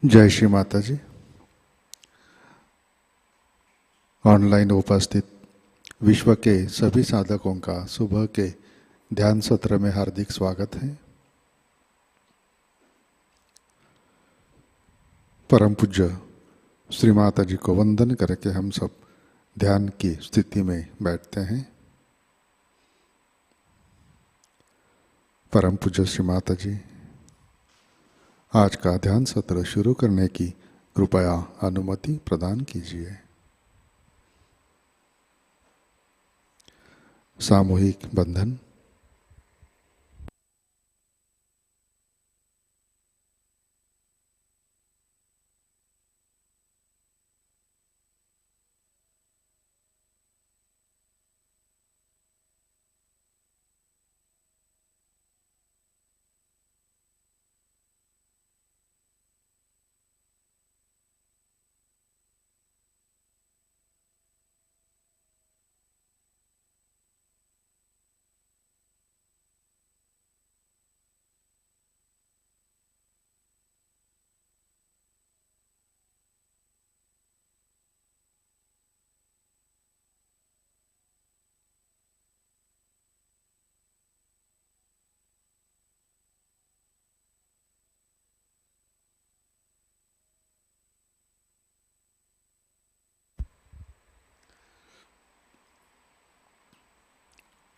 जय श्री माता जी। ऑनलाइन उपस्थित विश्व के सभी साधकों का सुबह के ध्यान सत्र में हार्दिक स्वागत है। परम पूज्य श्री माता जी को वंदन करके हम सब ध्यान की स्थिति में बैठते हैं। परम पूज्य श्री माता जी, आज का ध्यान सत्र शुरू करने की कृपया अनुमति प्रदान कीजिए। सामूहिक बंधन।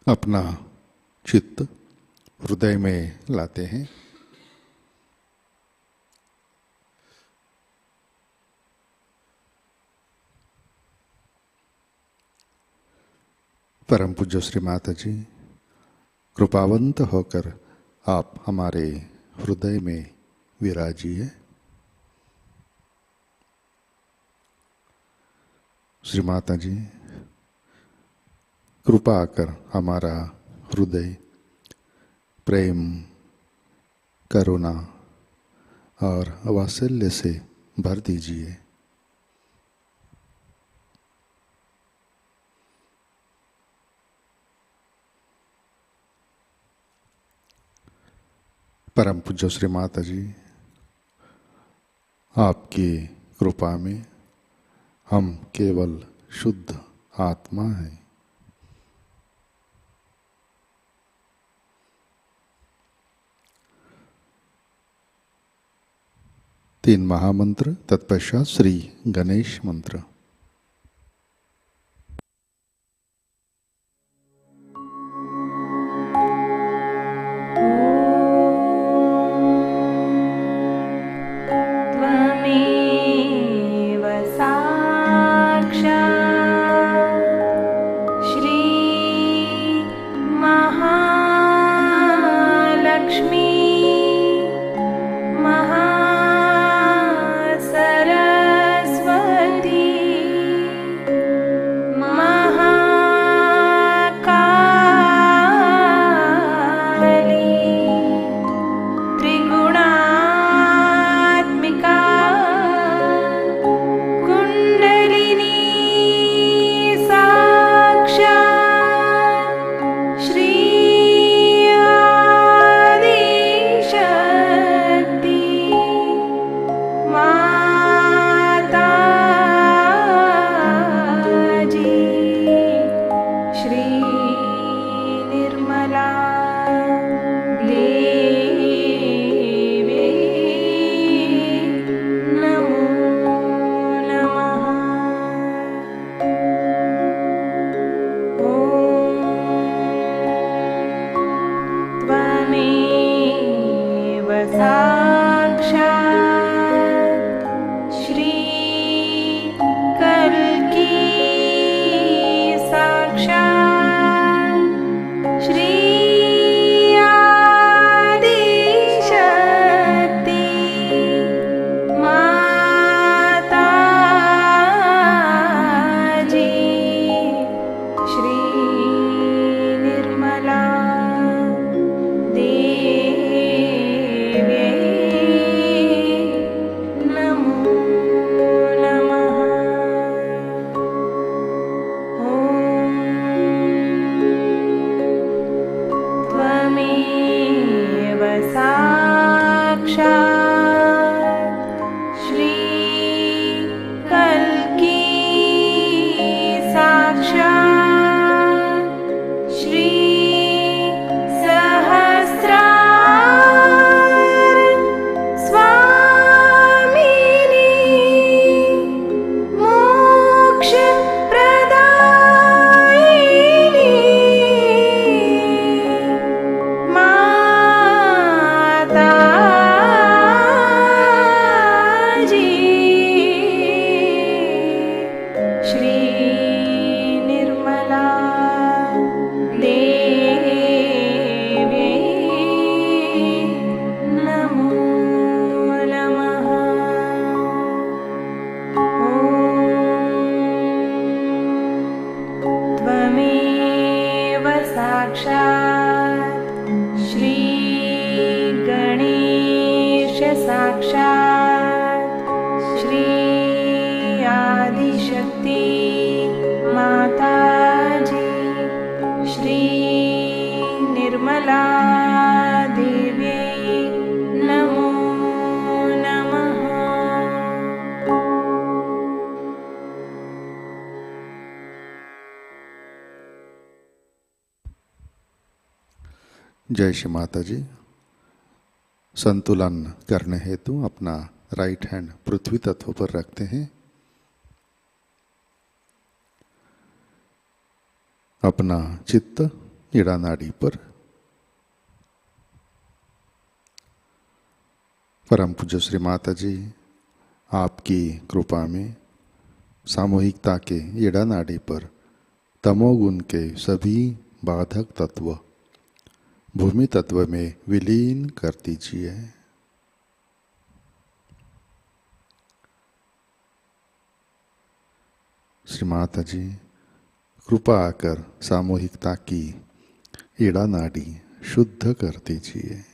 अपना चित्त हृदय में लाते हैं। परम पूज्य श्री माता जी, कृपावंत होकर आप हमारे हृदय में विराजिए। श्री माता जी, कृपा कर हमारा हृदय प्रेम, करुणा और वात्सल्य से भर दीजिए। परम पूज्य श्री माता जी, आपकी कृपा में हम केवल शुद्ध आत्मा हैं। तीन महामंत्र, तत्पश्चात श्री गणेश मंत्र। जय श्री माता जी। संतुलन करने हेतु अपना राइट हैंड पृथ्वी तत्व पर रखते हैं। अपना चित्त ईड़ा नाड़ी पर। परम पूज्य श्री माता जी, आपकी कृपा में सामूहिकता के ईड़ा नाड़ी पर तमोगुण के सभी बाधक तत्व भूमि तत्व में विलीन कर दीजिए। श्री माता जी, कृपा आकर सामूहिकता की ईड़ा नाड़ी शुद्ध कर दीजिए।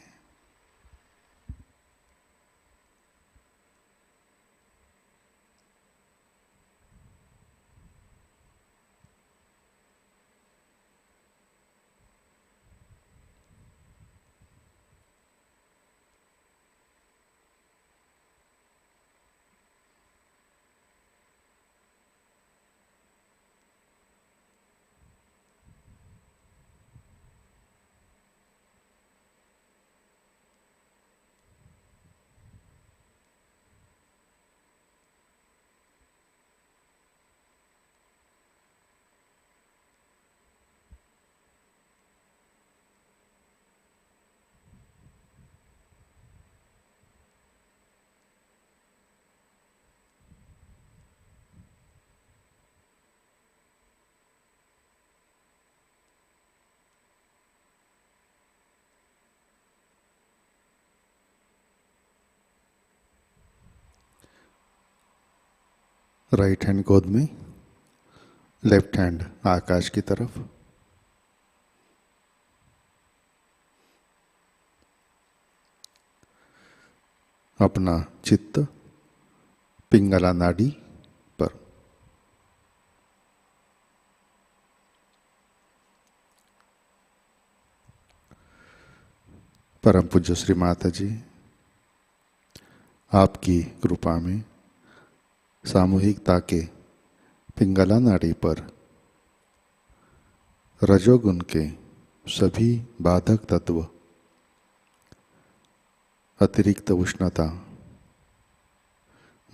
राइट हैंड गोद में, लेफ्ट हैंड आकाश की तरफ। अपना चित्त पिंगला नाड़ी पर। परम पूज्य श्री माता जी, आपकी कृपा में सामूहिकता के पिंगला नाड़ी पर रजोगुण के सभी बाधक तत्व, अतिरिक्त उष्णता,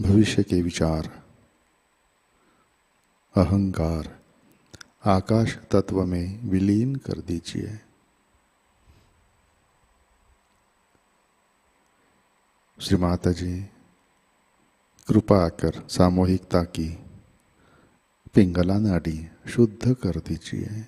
भविष्य के विचार, अहंकार आकाश तत्व में विलीन कर दीजिए। श्री माता जी, कृपा कर सामूहिकता की पिंगला नाड़ी शुद्ध कर दीजिए।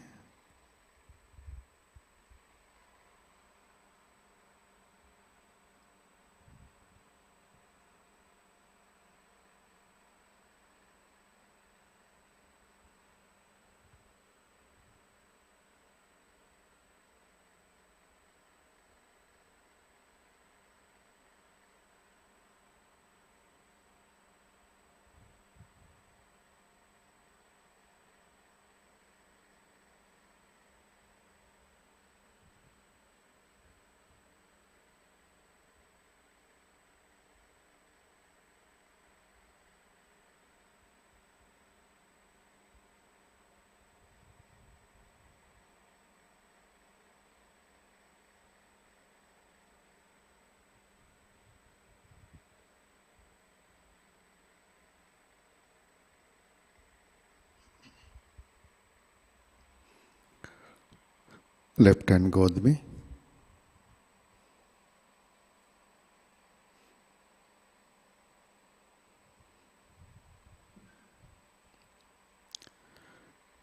लेफ्ट हैंड गोद में।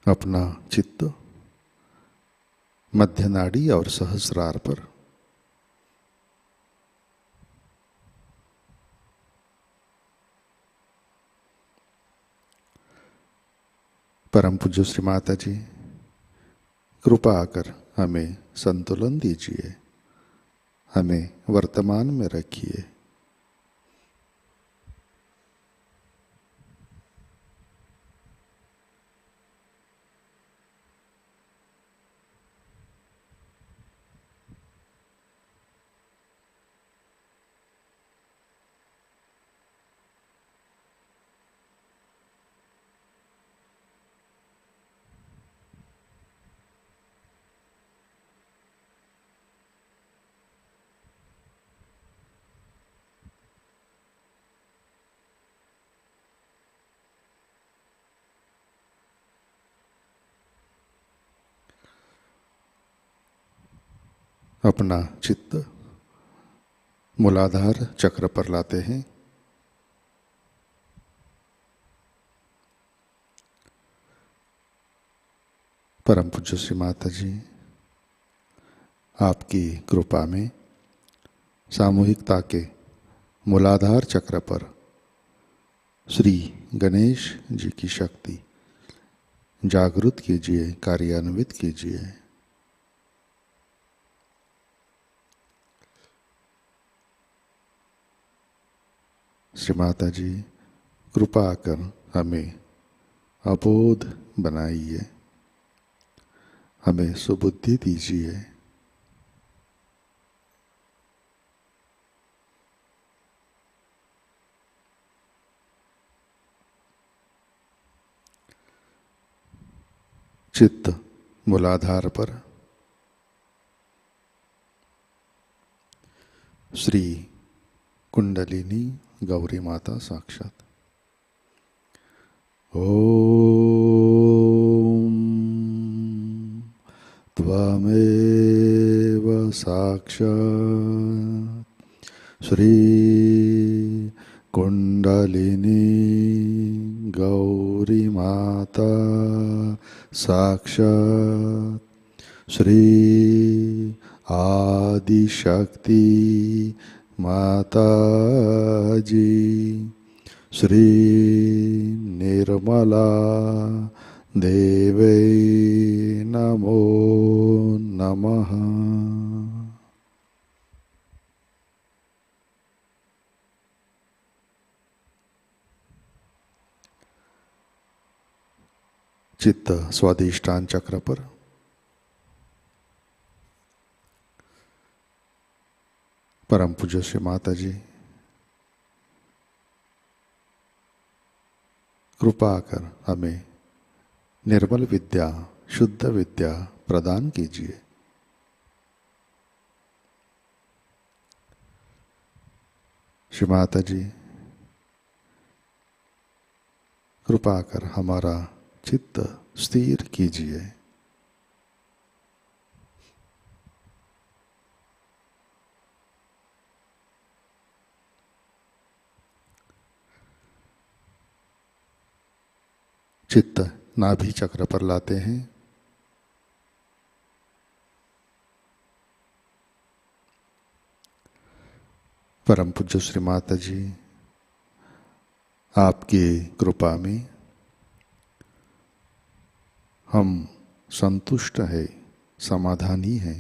अपना चित्त मध्य नाड़ी और सहस्रार पर। परम पूज्य श्री माता जी, कृपा आकर हमें संतुलन दीजिए, हमें वर्तमान में रखिए। अपना चित्त मूलाधार चक्र पर लाते हैं। परम पूज्य श्री माता जी, आपकी कृपा में सामूहिकता के मूलाधार चक्र पर श्री गणेश जी की शक्ति जागृत कीजिए, कार्यान्वित कीजिए। श्री माता जी, कृपा कर हमें अबोध बनाइए, हमें सुबुद्धि दीजिए। चित्त मूलाधार पर श्री कुंडलिनी गौरी माता साक्षात। ओम त्वमेव साक्षात् श्री कुंडलिनी गौरी माता साक्षात् श्री आदिशक्ति माताजी श्री निर्मला देवे नमो नमः। चित्त स्वादिष्ठान चक्र पर परम पूज्य श्री माता जी, कृपा कर हमें निर्मल विद्या, शुद्ध विद्या प्रदान कीजिए। श्री माता जी, कृपा कर हमारा चित्त स्थिर कीजिए। चित्त नाभि चक्र पर लाते हैं। परम पूज्य श्री माता जी, आपकी कृपा में हम संतुष्ट है, समाधानी है।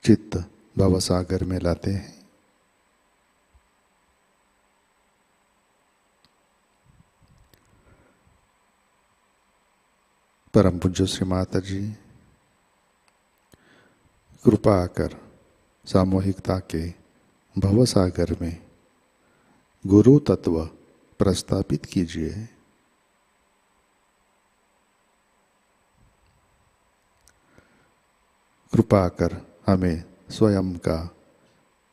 चित्त भवसागर में लाते हैं। परम पूज्य श्री माता जी, कृपा कर सामूहिकता के भवसागर में गुरु तत्व प्रस्थापित कीजिए। कृपा कर हमें स्वयं का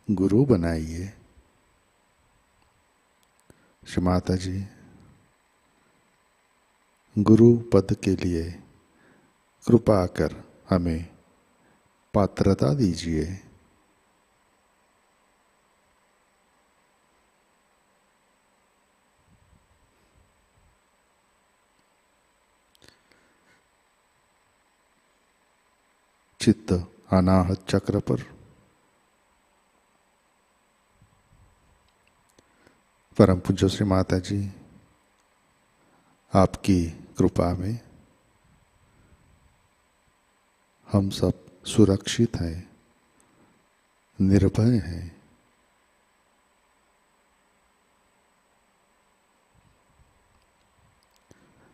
गुरु बनाइए। श्री माता जी, गुरु पद के लिए कृपा कर हमें पात्रता दीजिए। चित्त अनाहत चक्र पर परम पूज्य श्री माता जी, आपकी कृपा में हम सब सुरक्षित हैं, निर्भय हैं।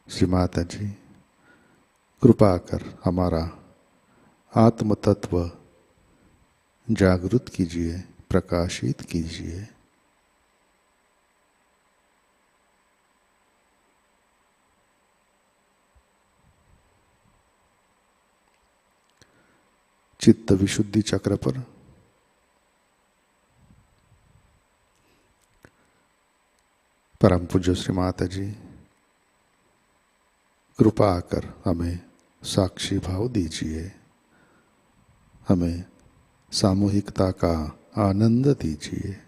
श्री माता जी, कृपा कर हमारा आत्म तत्व जागृत कीजिए, प्रकाशित कीजिए। चित्त विशुद्धि चक्र पर परम पूज्य श्री माता जी कृपा कर हमें साक्षी भाव दीजिए, हमें सामूहिकता का आनंद दीजिए।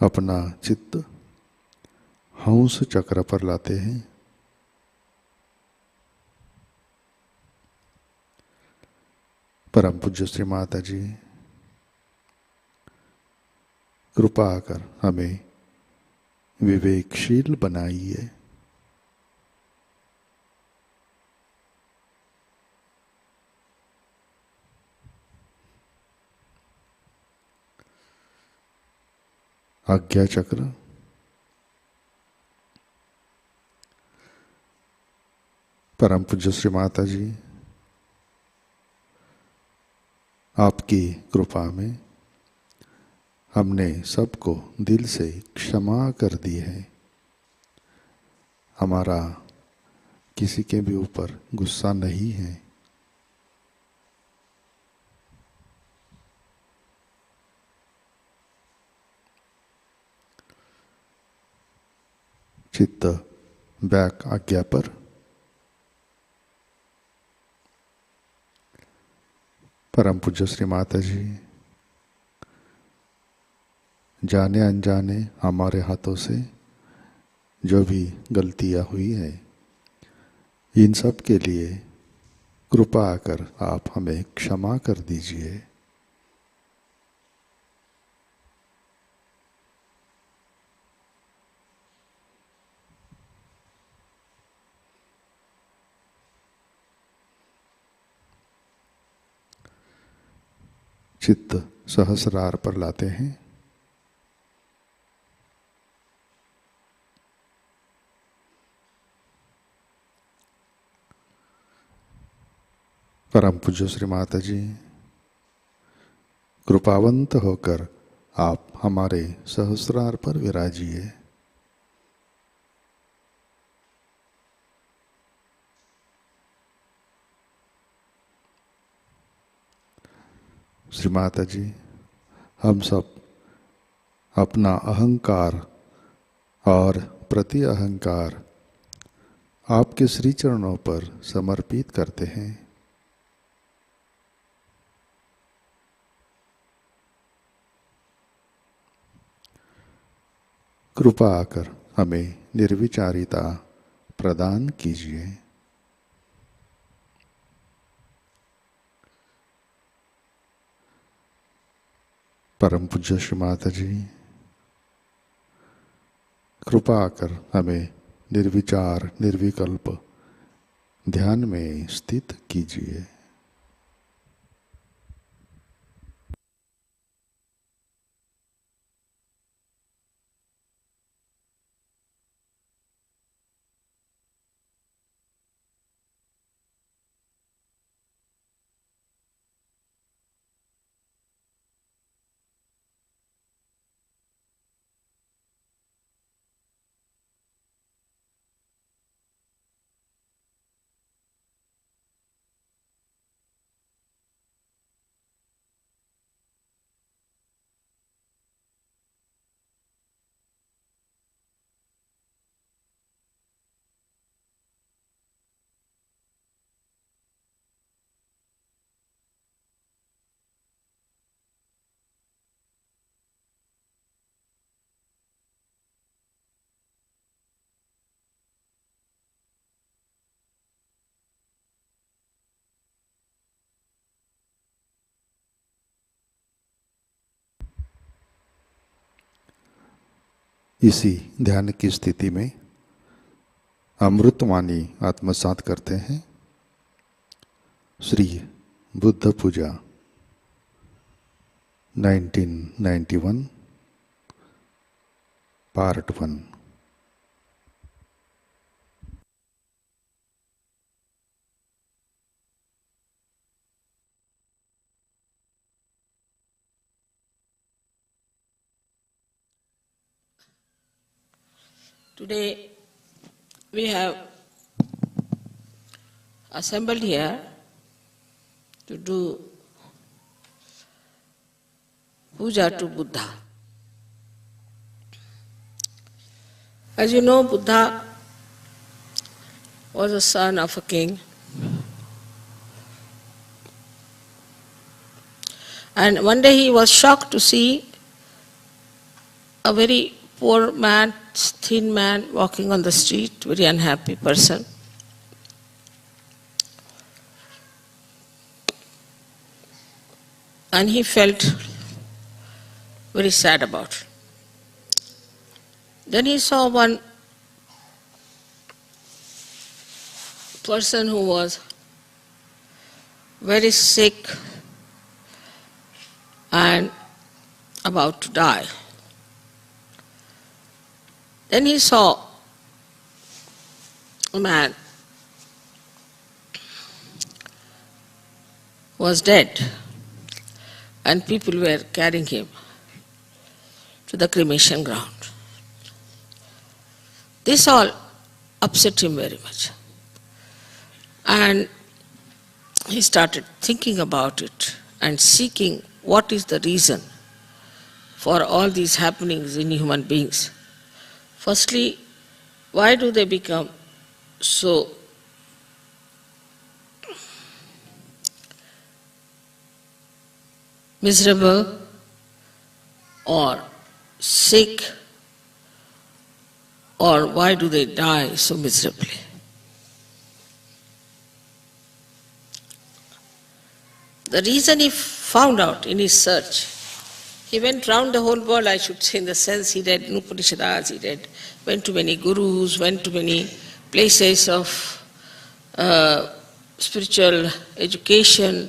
अपना चित्त हंस चक्र पर लाते हैं। परम पूज्य श्री माता जी कृपा कर हमें विवेकशील बनाइए। आज्ञा चक्र परम पूज्य श्री माता जी आपकी कृपा में हमने सबको दिल से क्षमा कर दी है। हमारा किसी के भी ऊपर गुस्सा नहीं है। चित्त बैक आज्ञा पर परम पूज्य श्री माता जी जाने अनजाने हमारे हाथों से जो भी गलतियां हुई है, इन सब के लिए कृपा कर आप हमें क्षमा कर दीजिए। चित्त सहस्रार पर लाते हैं। परम पूज्य श्री माता जी कृपावंत होकर आप हमारे सहस्रार पर विराजिए। श्री माता जी हम सब अपना अहंकार और प्रति अहंकार आपके श्री चरणों पर समर्पित करते हैं। कृपा आकर हमें निर्विचारिता प्रदान कीजिए। परम पूज्य श्री माता जी कृपा आकर हमें निर्विचार निर्विकल्प ध्यान में स्थित कीजिए। इसी ध्यान की स्थिति में अमृतवाणी आत्मसात करते हैं। श्री बुद्ध पूजा 1991 part 1। Today we have assembled here to do puja to Buddha. As you know, Buddha was a son of a king, and one day he was shocked to see a very poor man, thin man walking on the street, very unhappy person. And he felt very sad about it. Then he saw one person who was very sick and about to die. Then he saw a man was dead, and people were carrying him to the cremation ground. This all upset him very much. And he started thinking about it and seeking what is the reason for all these happenings in human beings. Firstly, why do they become so miserable or sick, or why do they die so miserably? The reason he found out in his search, he went round the whole world, I should say, in the sense he read Upanishads, went to many gurus, went to many places of spiritual education,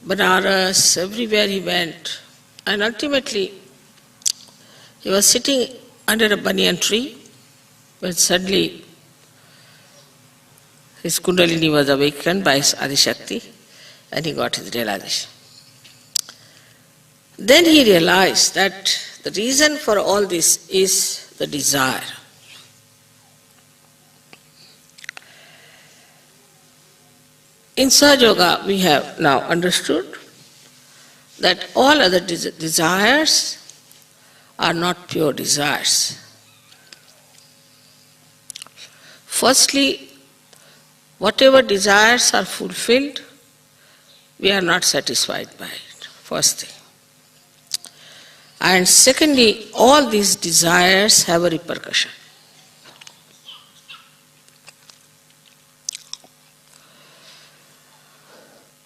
Banaras, everywhere he went. And ultimately, he was sitting under a banyan tree when suddenly his Kundalini was awakened by his Adishakti and he got his realization. Then he realized that the reason for all this is the desire. In Sahajayoga, we have now understood that all other desires are not pure desires. Firstly, whatever desires are fulfilled, we are not satisfied by it, first thing. And secondly, all these desires have a repercussion.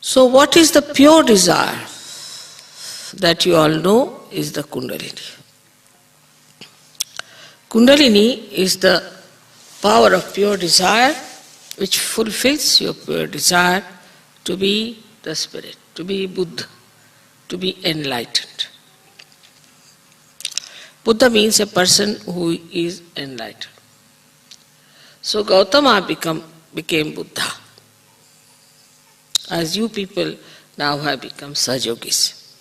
So what is the pure desire? That you all know is the Kundalini. Kundalini is the power of pure desire which fulfills your pure desire to be the spirit, to be Buddha, to be enlightened. Buddha means a person who is enlightened. So Gautama became Buddha, as you people now have become Sahajogis.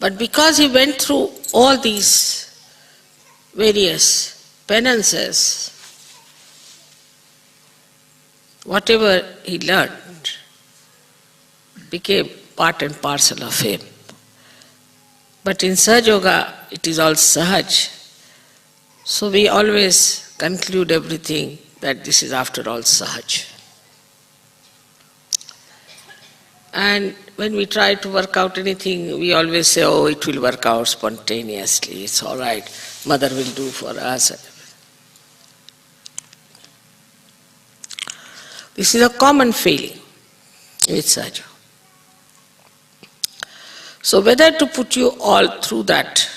But because he went through all these various penances, whatever he learned became part and parcel of him. But in Sahajayoga, it is all Sahaj. So we always conclude everything that this is after all Sahaj. And when we try to work out anything, we always say, oh, it will work out spontaneously, it's all right, Mother will do for us. This is a common feeling with Sahaja. So whether to put you all through that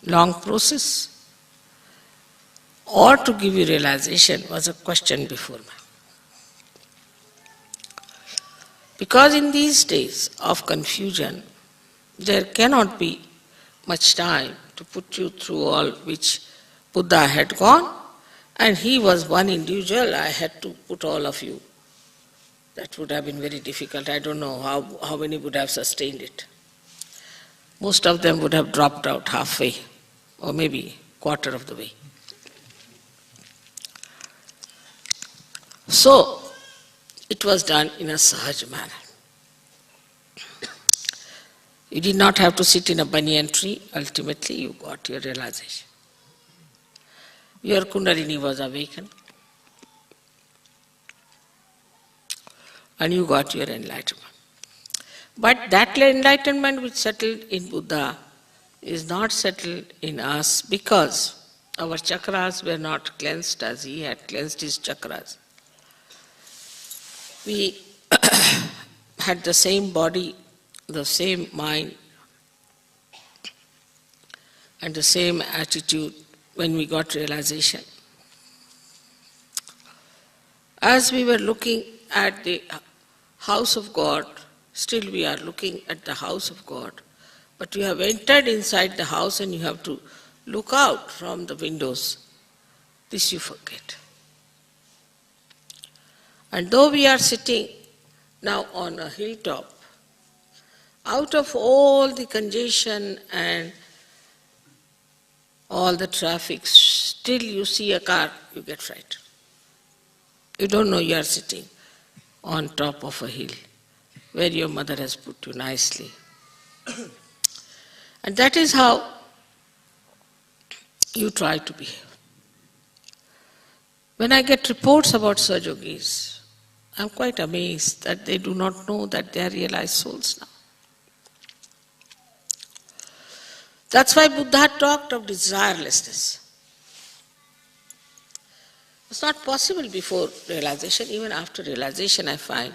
long process or to give you realization was a question before me. Because in these days of confusion, there cannot be much time to put you through all which Buddha had gone, and he was one individual, I had to put all of you. That would have been very difficult. I don't know how many would have sustained it. Most of them would have dropped out halfway, or maybe quarter of the way. So, it was done in a Sahaj manner. You did not have to sit in a banyan tree. Ultimately, you got your realization. Your Kundalini was awakened. And you got your enlightenment. But that enlightenment which settled in Buddha is not settled in us because our chakras were not cleansed as he had cleansed his chakras. We had the same body, the same mind, and the same attitude when we got realization. As we were looking at the house of God, still we are looking at the house of God, but you have entered inside the house and you have to look out from the windows. This you forget. And though we are sitting now on a hilltop, out of all the congestion and all the traffic, still you see a car, you get frightened. You don't know you are sitting on top of a hill where your mother has put you nicely. And that is how you try to behave. When I get reports about Sahajogis, I'm quite amazed that they do not know that they are realized souls now. That's why Buddha talked of desirelessness. It's not possible before realization. Even after realization, I find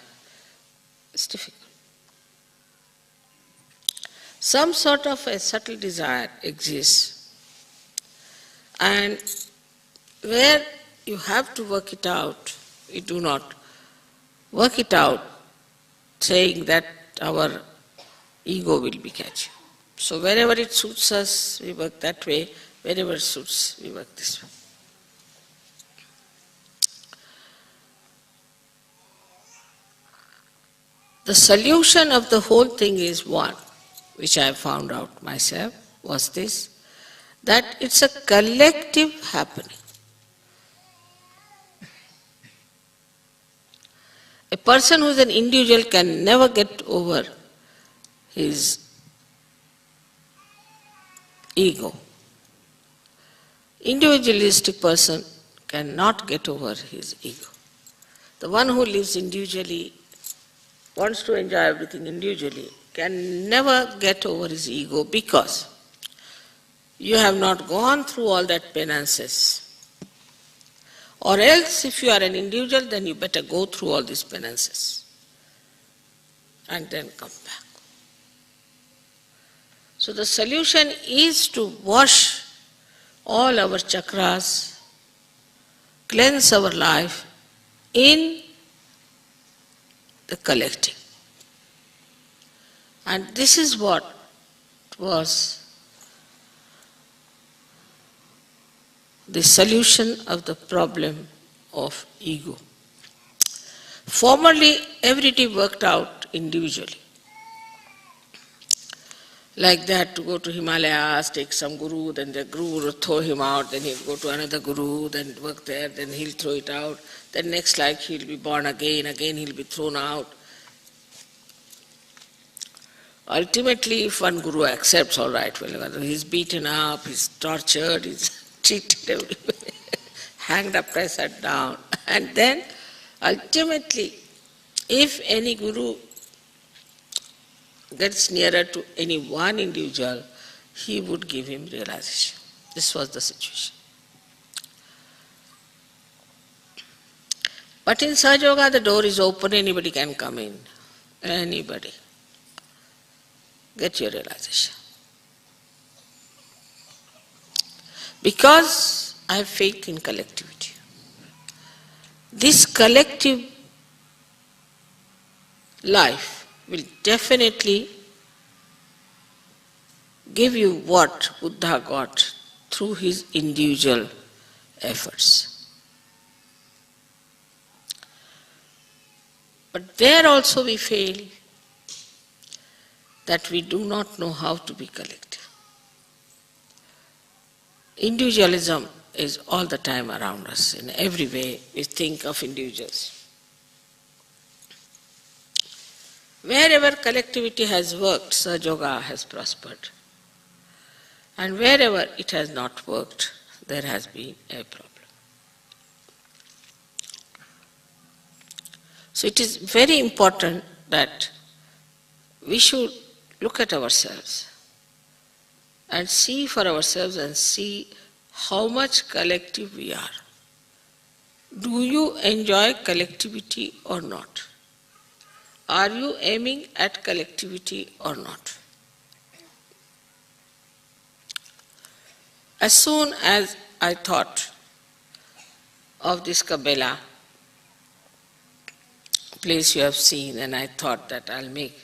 it's difficult. Some sort of a subtle desire exists, and where you have to work it out, we do not work it out saying that our ego will be catching. So wherever it suits us, we work that way. Wherever it suits, we work this way. The solution of the whole thing is one, which I found out myself, was this, that it's a collective happening. A person who is an individual can never get over his ego. Individualistic person cannot get over his ego. The one who lives individually, wants to enjoy everything individually, can never get over his ego because you have not gone through all that penances. Or else, if you are an individual, then you better go through all these penances and then come back. So the solution is to wash all our chakras, cleanse our life in the collective. And this is what was the solution of the problem of ego. Formerly, everything worked out individually. Like that, to go to Himalayas, take some guru, then the guru will throw him out, then he'll go to another guru, then work there, then he'll throw it out. Then next life he'll be born again he'll be thrown out. Ultimately, if one guru accepts, all right, well, he's beaten up, he's tortured, he's cheated everywhere, hanged upside down. And then, ultimately, if any guru gets nearer to any one individual, he would give him realization. This was the situation. But in Sahajayoga, the door is open, anybody can come in. Anybody. Get your realization. Because I have faith in collectivity. This collective life will definitely give you what Buddha got through his individual efforts. But there also we fail, that we do not know how to be collective. individualism is all the time around us. In every way we think of individuals. Wherever collectivity has worked, Sahajayoga has prospered. And wherever it has not worked, there has been a problem. So it is very important that we should look at ourselves and see for ourselves and see how much collective we are. Do you enjoy collectivity or not? Are you aiming at collectivity or not? As soon as I thought of this Kabela place you have seen, and I thought that I'll make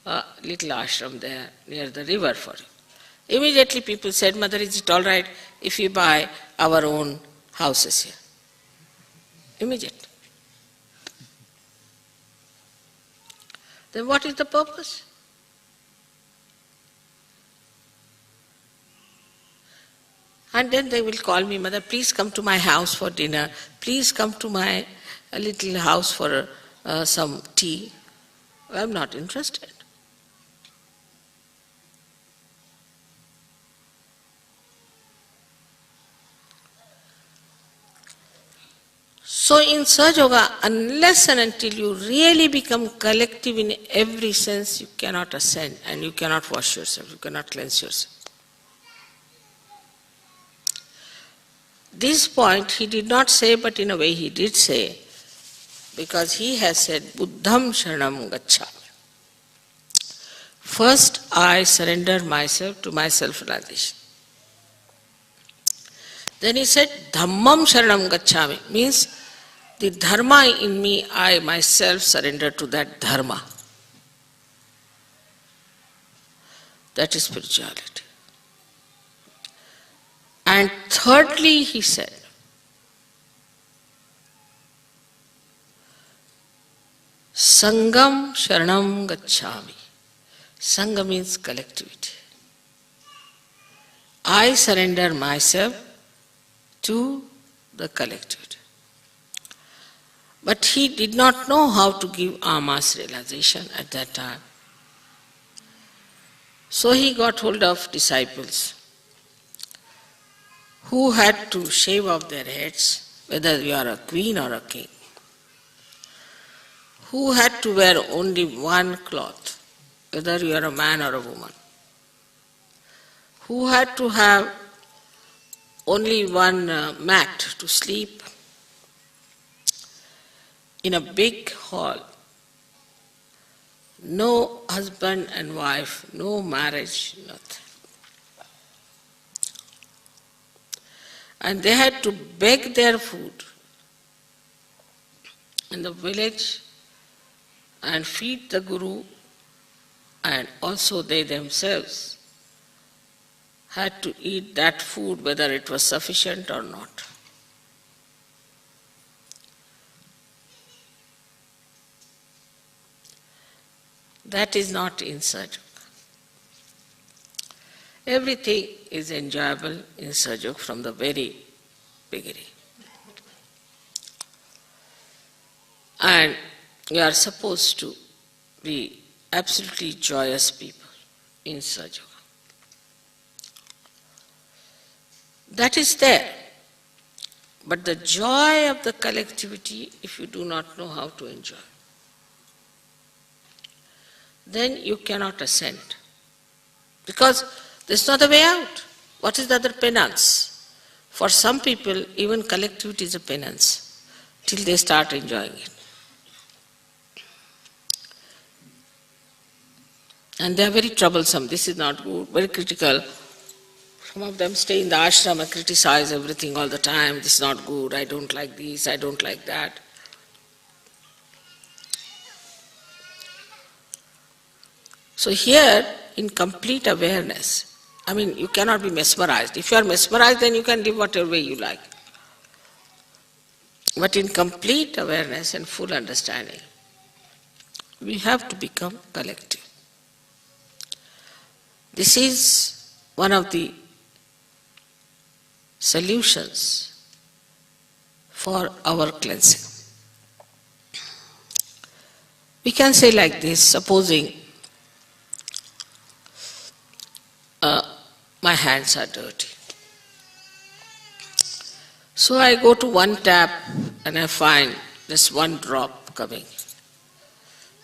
a little ashram there near the river for you. Immediately people said, Mother, is it all right if we buy our own houses here? Immediately. Then what is the purpose? And then they will call me, Mother, please come to my house for dinner. Please come to my little house for some tea. I am not interested. So in Sahajayoga, unless and until you really become collective in every sense, you cannot ascend and you cannot wash yourself, you cannot cleanse yourself. This point he did not say, but in a way he did say, because he has said, Buddham Sharanam Gacchami. First I surrender myself to my self-realization. Then he said, Dhammam Sharanam Gacchami, means the dharma in me, I myself surrender to that dharma. That is spirituality. And thirdly, he said, Sangam Sharanam Gacchami. Sangha means collectivity. I surrender myself to the collectivity. But he did not know how to give mass realization at that time. So he got hold of disciples who had to shave off their heads, whether you are a queen or a king, who had to wear only one cloth, whether you are a man or a woman, who had to have only one mat to sleep in a big hall, no husband and wife, no marriage, nothing. And they had to beg their food in the village and feed the Guru, and also they themselves had to eat that food whether it was sufficient or not. That is not in Sahajayoga. Everything is enjoyable in Sahajayoga from the very beginning. And you are supposed to be absolutely joyous people in Sahajayoga. That is there. But the joy of the collectivity, if you do not know how to enjoy, then you cannot ascend. Because there's not a way out. What is the other penance? For some people, even collectivity is a penance till they start enjoying it. And they are very troublesome. This is not good, very critical. Some of them stay in the ashram and criticize everything all the time. This is not good, I don't like this, I don't like that. So here, in complete awareness, you cannot be mesmerized. If you are mesmerized, then you can live whatever way you like. But in complete awareness and full understanding, we have to become collective. This is one of the solutions for our cleansing. We can say like this, supposing my hands are dirty. So I go to one tap and I find there's one drop coming.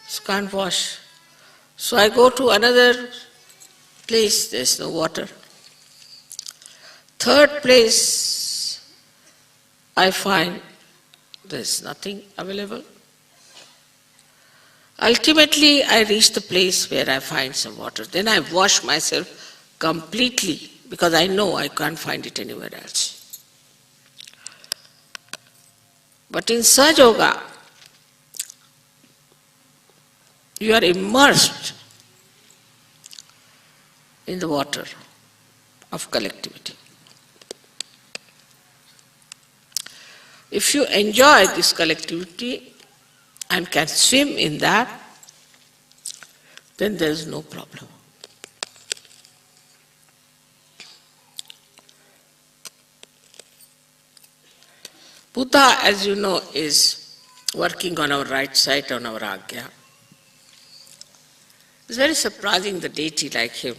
So can't wash. So I go to another place, there's no water. Third place, I find there's nothing available. Ultimately, I reach the place where I find some water. Then I wash myself completely because I know I can't find it anywhere else. But in Sahajayoga, you are immersed in the water of collectivity. If you enjoy this collectivity and can swim in that, then there is no problem. Buddha, as you know, is working on our right side, on our Agya. It's very surprising, the deity like him,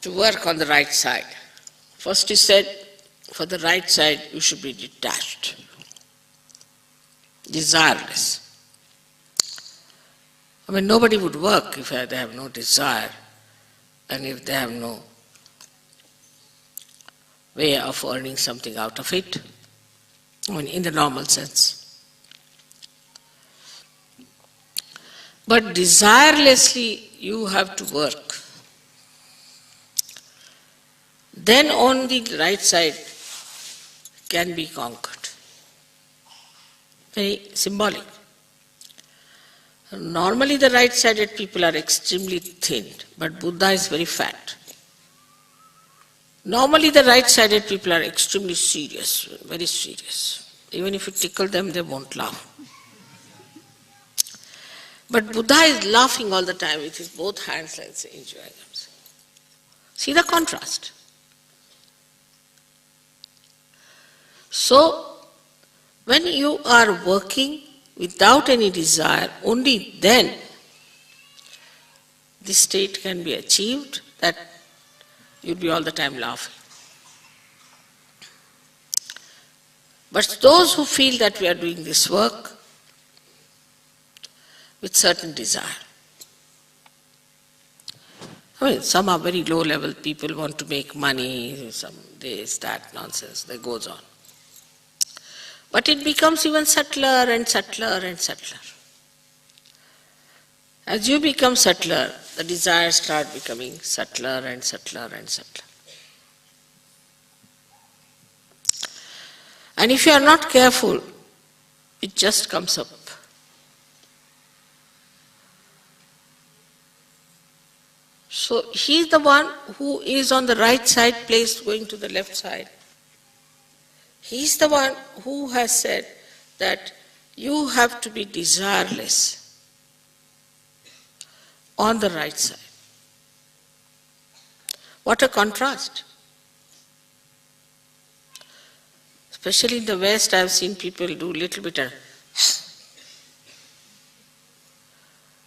to work on the right side. First he said, for the right side you should be detached, desireless. I mean, nobody would work if they have no desire and if they have no way of earning something out of it, I mean, in the normal sense. But desirelessly you have to work. Then only the right side can be conquered. Very symbolic. Normally the right-sided people are extremely thin, but Buddha is very fat. Normally the right-sided people are extremely serious, very serious. Even if you tickle them, they won't laugh. But Buddha is laughing all the time with his both hands like enjoying himself. See the contrast. So, when you are working without any desire, only then this state can be achieved, that you'll be all the time laughing. But those who feel that we are doing this work with certain desire, I mean, some are very low level people, want to make money, some this, that nonsense, that goes on. But it becomes even subtler and subtler and subtler. As you become subtler, the desires start becoming subtler and subtler and subtler. And if you are not careful, it just comes up. So he is the one who is on the right side placed going to the left side. He is the one who has said that you have to be desireless on the right side. What a contrast. Especially in the West, I have seen people do little bit of...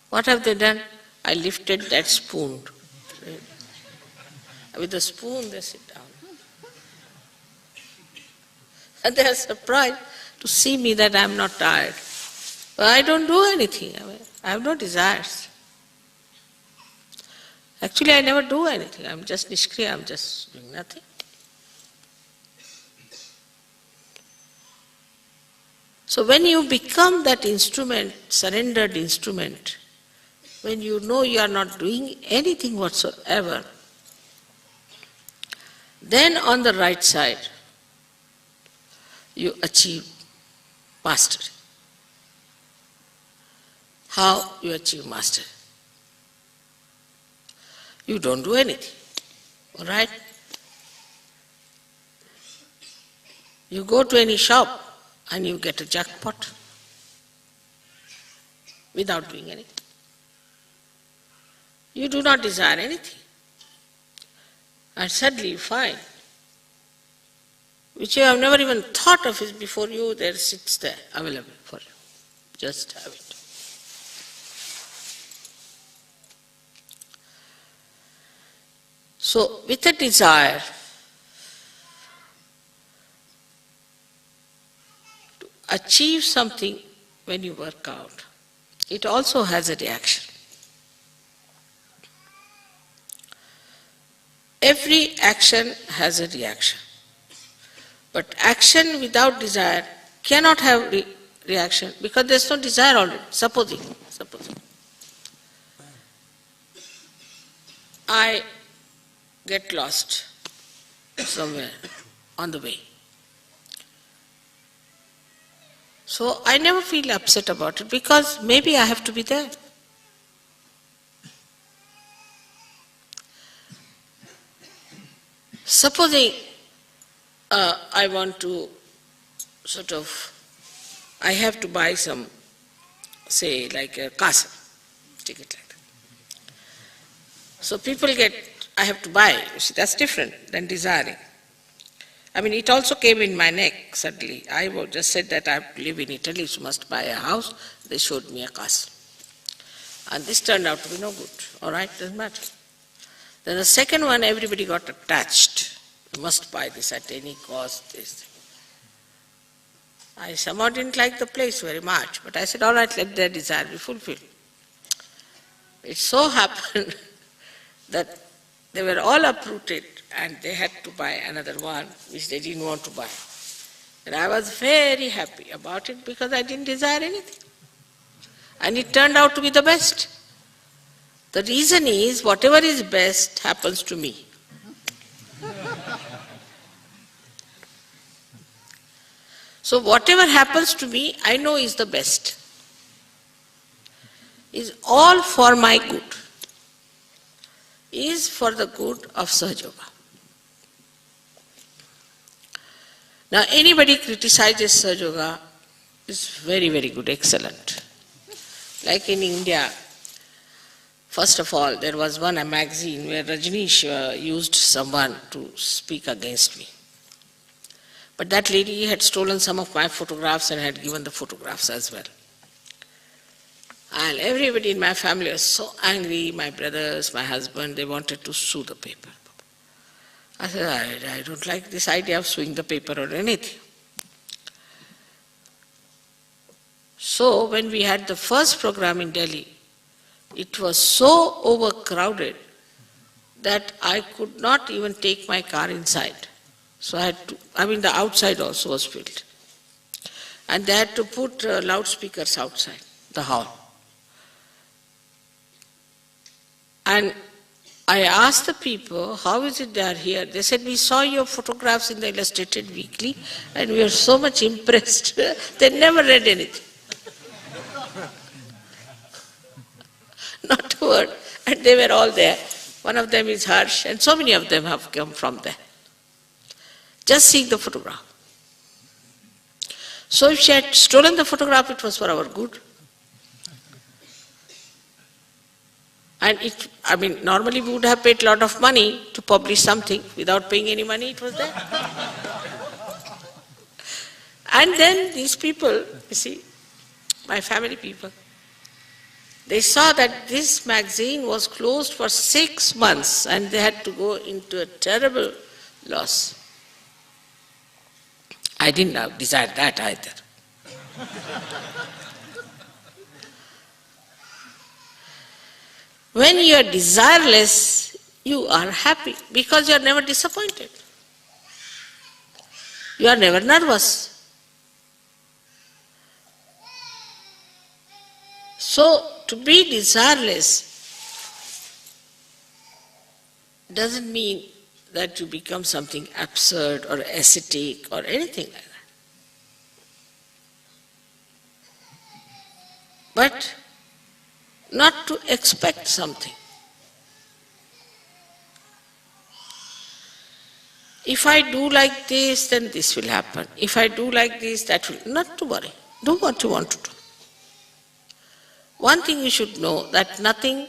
What have they done? I lifted that spoon. With the spoon they sit down. And they are surprised to see me that I am not tired. But I don't do anything. I have no desires. Actually, I never do anything. I am just nishkriya, I am just doing nothing. So when you become that instrument, surrendered instrument, when you know you are not doing anything whatsoever, then on the right side, you achieve mastery. How you achieve mastery? You don't do anything, all right? You go to any shop and you get a jackpot without doing anything. You do not desire anything. And suddenly you find, which you have never even thought of is before you, there sits there, available for you. Just have it. So, with a desire to achieve something when you work out, it also has a reaction. Every action has a reaction. But action without desire cannot have reaction because there is no desire already. Supposing I get lost somewhere on the way. So I never feel upset about it because maybe I have to be there. Supposing I want to I have to buy some, say like a castle, take it like that. So people get, I have to buy, you see, that's different than desiring. I mean, it also came in my neck suddenly. I just said that I have to live in Italy, so must buy a house. They showed me a castle. And this turned out to be no good. All right, doesn't matter. Then the second one, everybody got attached. You must buy this at any cost, this. I somehow didn't like the place very much, but I said, all right, let their desire be fulfilled. It so happened that they were all uprooted and they had to buy another one which they didn't want to buy. And I was very happy about it because I didn't desire anything. And it turned out to be the best. The reason is, whatever is best happens to me. So whatever happens to me, I know is the best. Is all for my good. Is for the good of Sahajayoga. Now anybody criticizes Sahajayoga is very, very good, excellent. Like in India, first of all, there was a magazine where Rajneesh used someone to speak against me. But that lady had stolen some of my photographs and had given the photographs as well. And everybody in my family was so angry, my brothers, my husband, they wanted to sue the paper. I said, I don't like this idea of suing the paper or anything. So when we had the first program in Delhi, it was so overcrowded that I could not even take my car inside. So I had to, the outside also was filled. And they had to put loudspeakers outside the hall. And I asked the people, how is it they are here? They said, we saw your photographs in the Illustrated Weekly and we are so much impressed. They never read anything. Not a word. And they were all there. One of them is Harsh, and so many of them have come from there. Just seeing the photograph. So if she had stolen the photograph, it was for our good. And normally we would have paid a lot of money to publish something. Without paying any money, it was there. And then these people, you see, my family people, they saw that this magazine was closed for 6 months and they had to go into a terrible loss. I didn't desire that either. When you are desireless, you are happy because you are never disappointed. You are never nervous. So, to be desireless doesn't mean that you become something absurd or ascetic or anything like that. But not to expect something. If I do like this, then this will happen. If I do like this, that will. Not to worry. Do what you want to do. One thing you should know, that nothing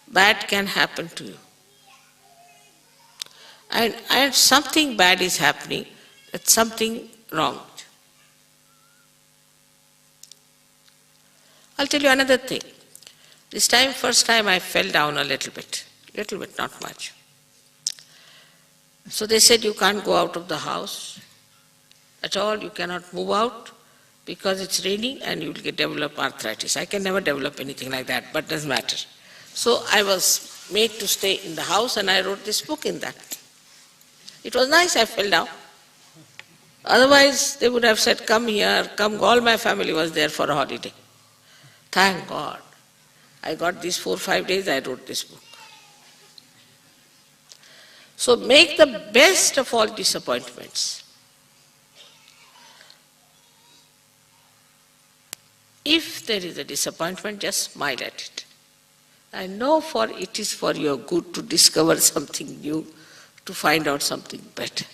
bad can happen to you. and something bad is happening, that's something wrong. I'll tell you another thing. This time, first time I fell down a little bit, not much. So they said you can't go out of the house at all, you cannot move out because it's raining and you will develop arthritis. I can never develop anything like that, but doesn't matter. So I was made to stay in the house and I wrote this book in that. It was nice, I fell down. Otherwise they would have said, come here, come, all my family was there for a holiday. Thank God. I got these 4 or 5 days, I wrote this book. So make the best of all disappointments. If there is a disappointment, just smile at it. I know it is for your good to discover something new, to find out something better.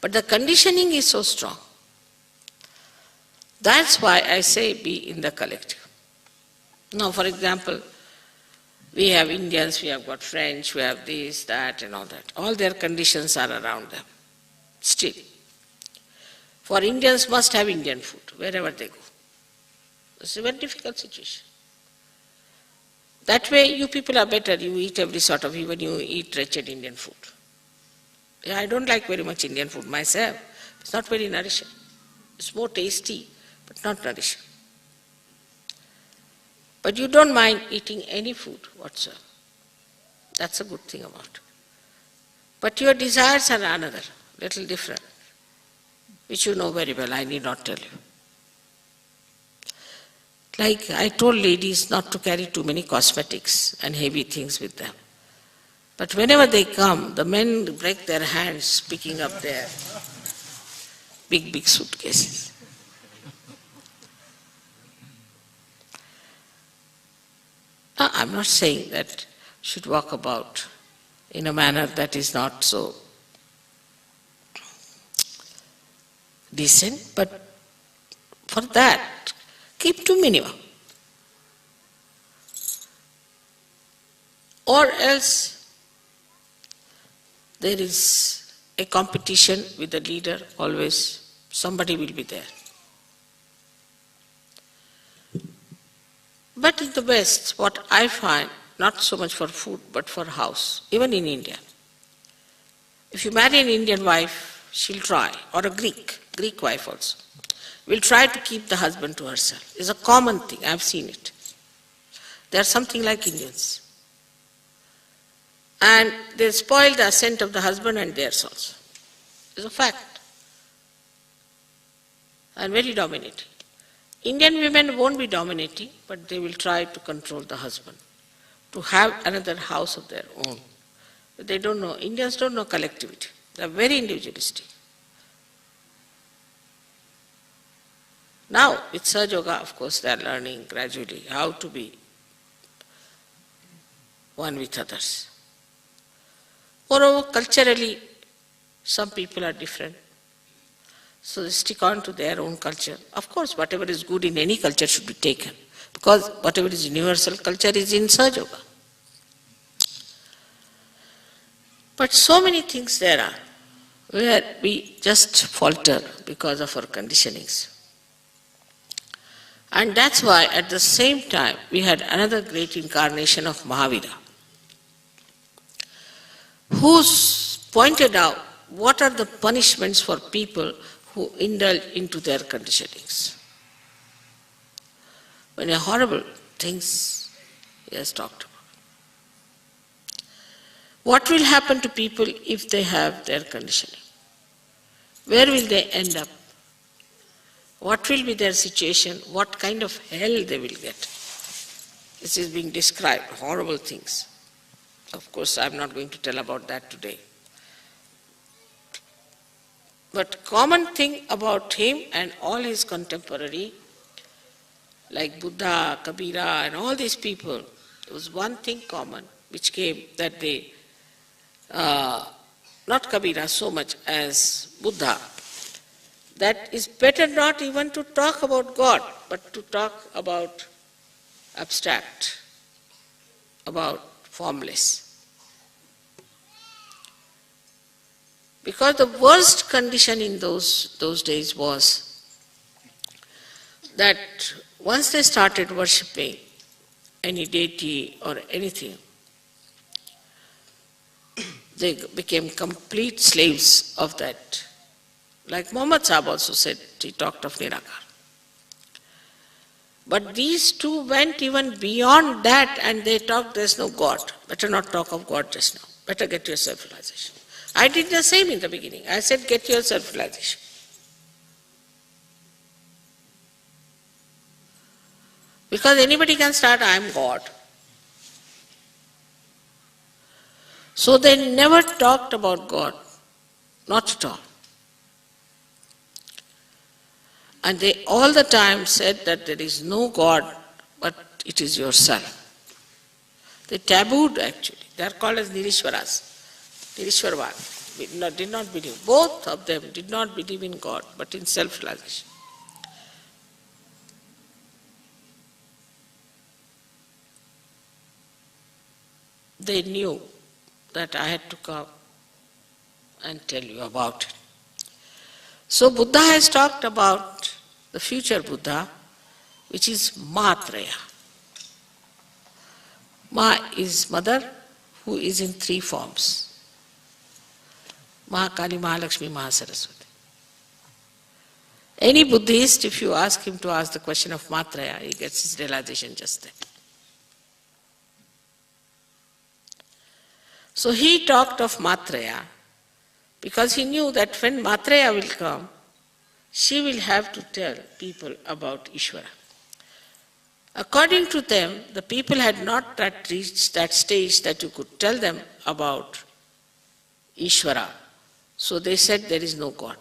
But the conditioning is so strong. That's why I say be in the collective. Now, for example, we have Indians, we have got French, we have this, that, and all that. All their conditions are around them. Still. For Indians must have Indian food, wherever they go. It's a very difficult situation. That way you people are better, you eat every sort of, even you eat wretched Indian food. Yeah, I don't like very much Indian food myself. It's not very nourishing. It's more tasty, but not nourishing. But you don't mind eating any food whatsoever. That's a good thing about it. But your desires are another, little different, which you know very well, I need not tell you. Like I told ladies not to carry too many cosmetics and heavy things with them. But whenever they come, the men break their hands picking up their big suitcases. Now, I'm not saying that you should walk about in a manner that is not so decent, but for that, keep to minimum. Or else there is a competition with the leader, always somebody will be there. But in the West, what I find, not so much for food, but for house, even in India. If you marry an Indian wife, she'll try, or a Greek wife also, will try to keep the husband to herself. It's a common thing, I've seen it. They are something like Indians. And they spoil the ascent of the husband and theirs also. It's a fact. And very dominating. Indian women won't be dominating, but they will try to control the husband, to have another house of their own. But they don't know, Indians don't know collectivity. They are very individualistic. Now, with Sahajayoga, of course, they are learning gradually how to be one with others. Moreover, culturally, some people are different. So they stick on to their own culture. Of course, whatever is good in any culture should be taken, because whatever is universal culture is in Sahajayoga. But so many things there are where we just falter because of our conditionings. And that's why at the same time we had another great incarnation of Mahavira, who's pointed out what are the punishments for people who indulge into their conditionings. Many horrible things he has talked about. What will happen to people if they have their conditioning? Where will they end up? What will be their situation? What kind of hell they will get? This is being described, horrible things. Of course, I'm not going to tell about that today. But common thing about him and all his contemporary, like Buddha, Kabira, and all these people, there was one thing common which came, that they, not Kabira so much as Buddha, that is better not even to talk about God, but to talk about abstract, about formless. Because the worst condition in those days was that once they started worshipping any deity or anything, they became complete slaves of that. Like Muhammad Sahib also said, he talked of Nirakar. But these two went even beyond that and they talked, there's no God. Better not talk of God just now. Better get your self-realization. I did the same in the beginning. I said, get your self-realization. Because anybody can start, I am God. So they never talked about God. Not at all. And they all the time said that there is no God, but it is yourself. They tabooed actually. They are called as Nirishwaras. Nirishwarvad. Did not believe. Both of them did not believe in God, but in self-realization. They knew that I had to come and tell you about it. So Buddha has talked about the future Buddha, which is Matraya. Ma is mother, who is in three forms. Mahakali, Mahalakshmi, Mahasaraswati. Any Buddhist, if you ask him to ask the question of Matraya, he gets his realization just then. So he talked of Matraya because he knew that when Matraya will come, she will have to tell people about Ishvara. According to them, the people had not yet reached that stage that you could tell them about Ishvara. So they said there is no God.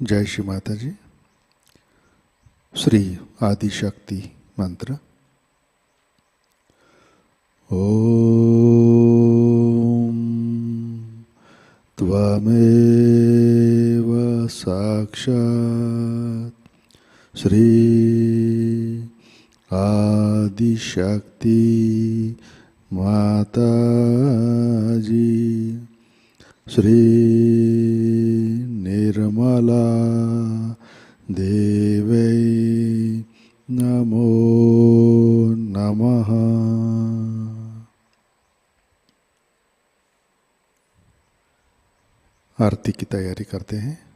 जय श्री माता जी। श्री आदिशक्ति मंत्र। ओम त्वमेव साक्षात् श्री आदिशक्ति माताजी श्री निर्मला देवै नमो नमः। आरती की तैयारी करते हैं।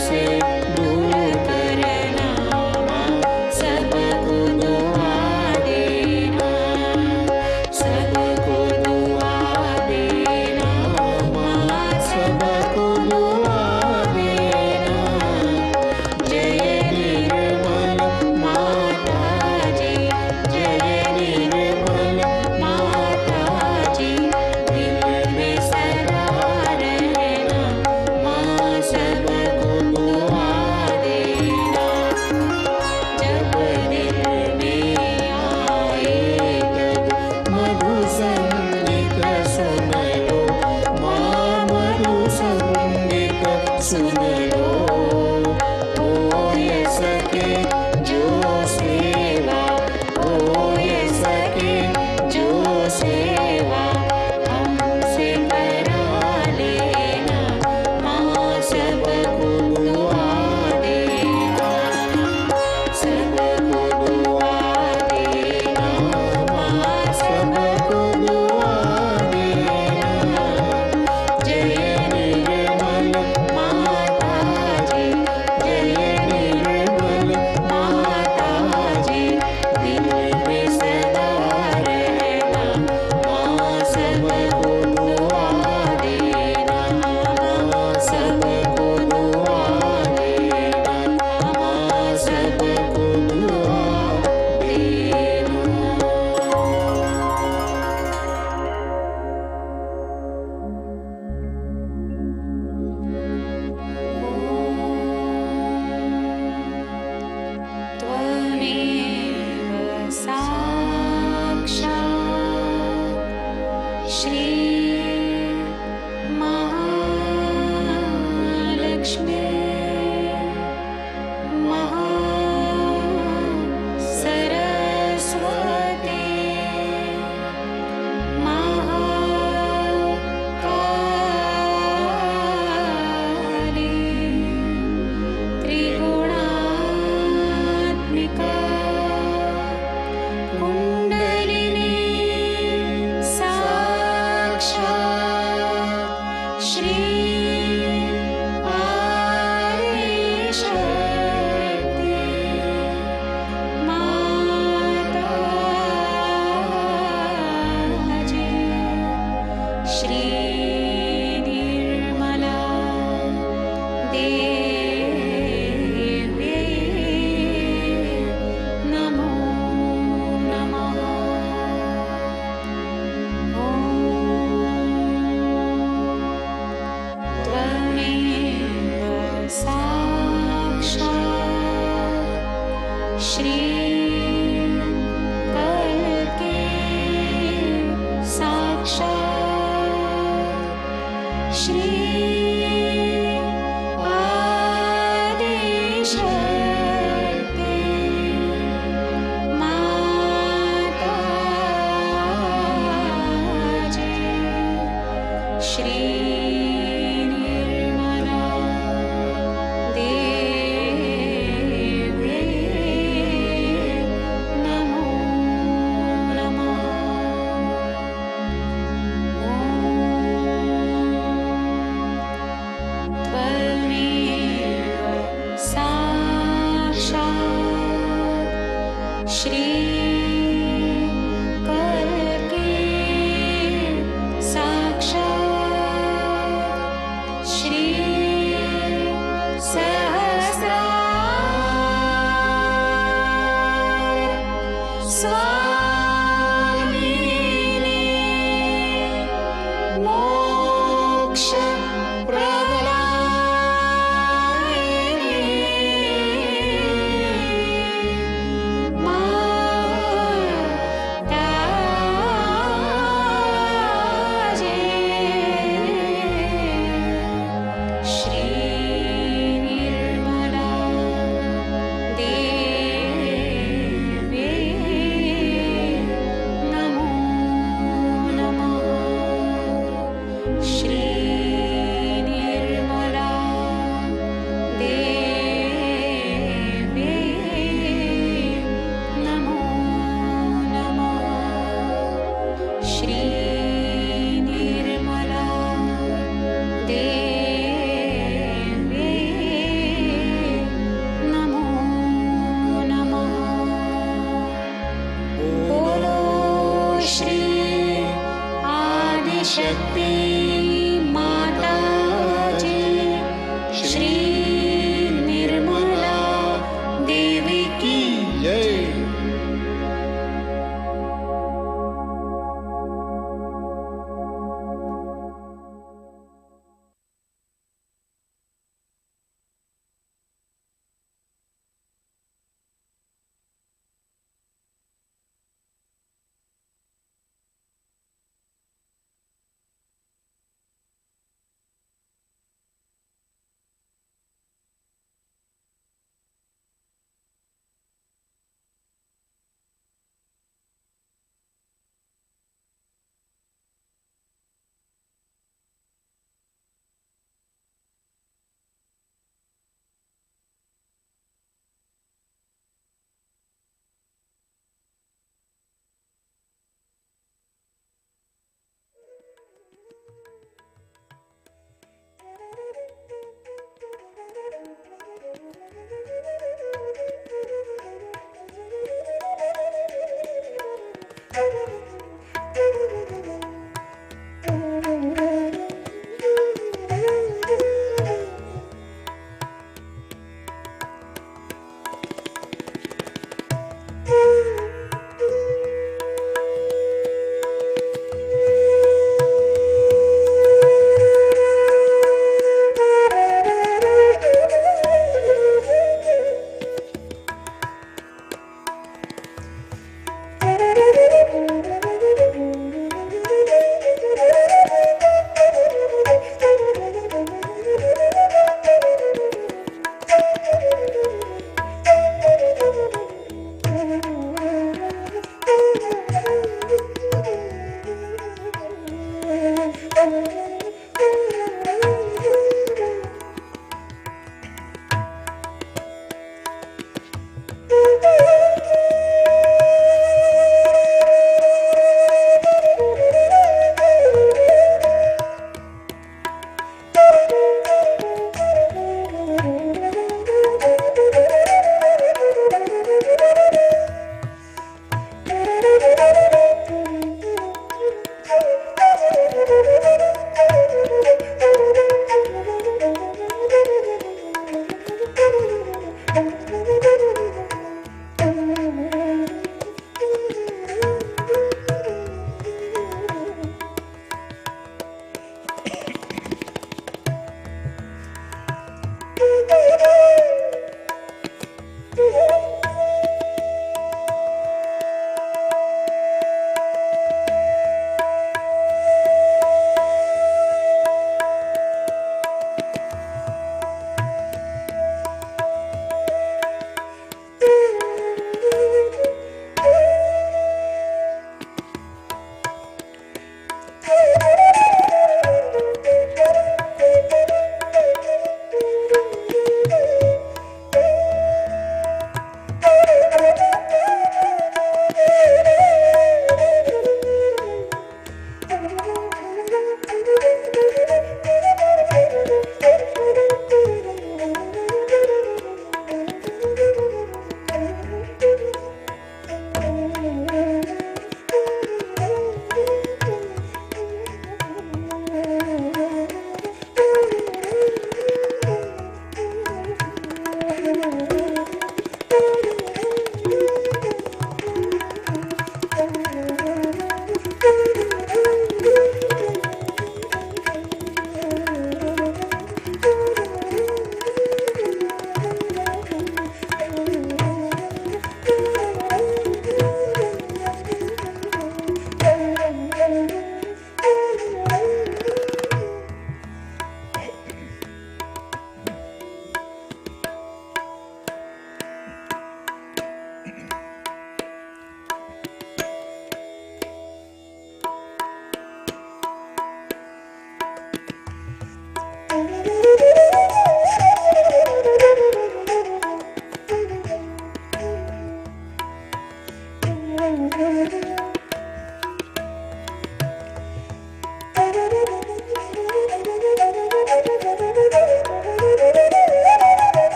से दूर करना, सबको दुआ देना, सबको दुआ देना, माँ सबको दुआ देना। जय निर्मल माताजी, जय निर्मल माताजी, दिल में सदा रहना, माँ सबको दुआ देना। जब दिल में आए तब मधु संगीत सुन लो, माँ मधु संगीत सुन लो। हो ये सके जो सेवा, हो ये सके जो सेवा, हमसे करा लेना, माँ सबको दुआ देना, सबको दुआ देना, माँ सबको दुआ देना। जय निर्मल माताजी,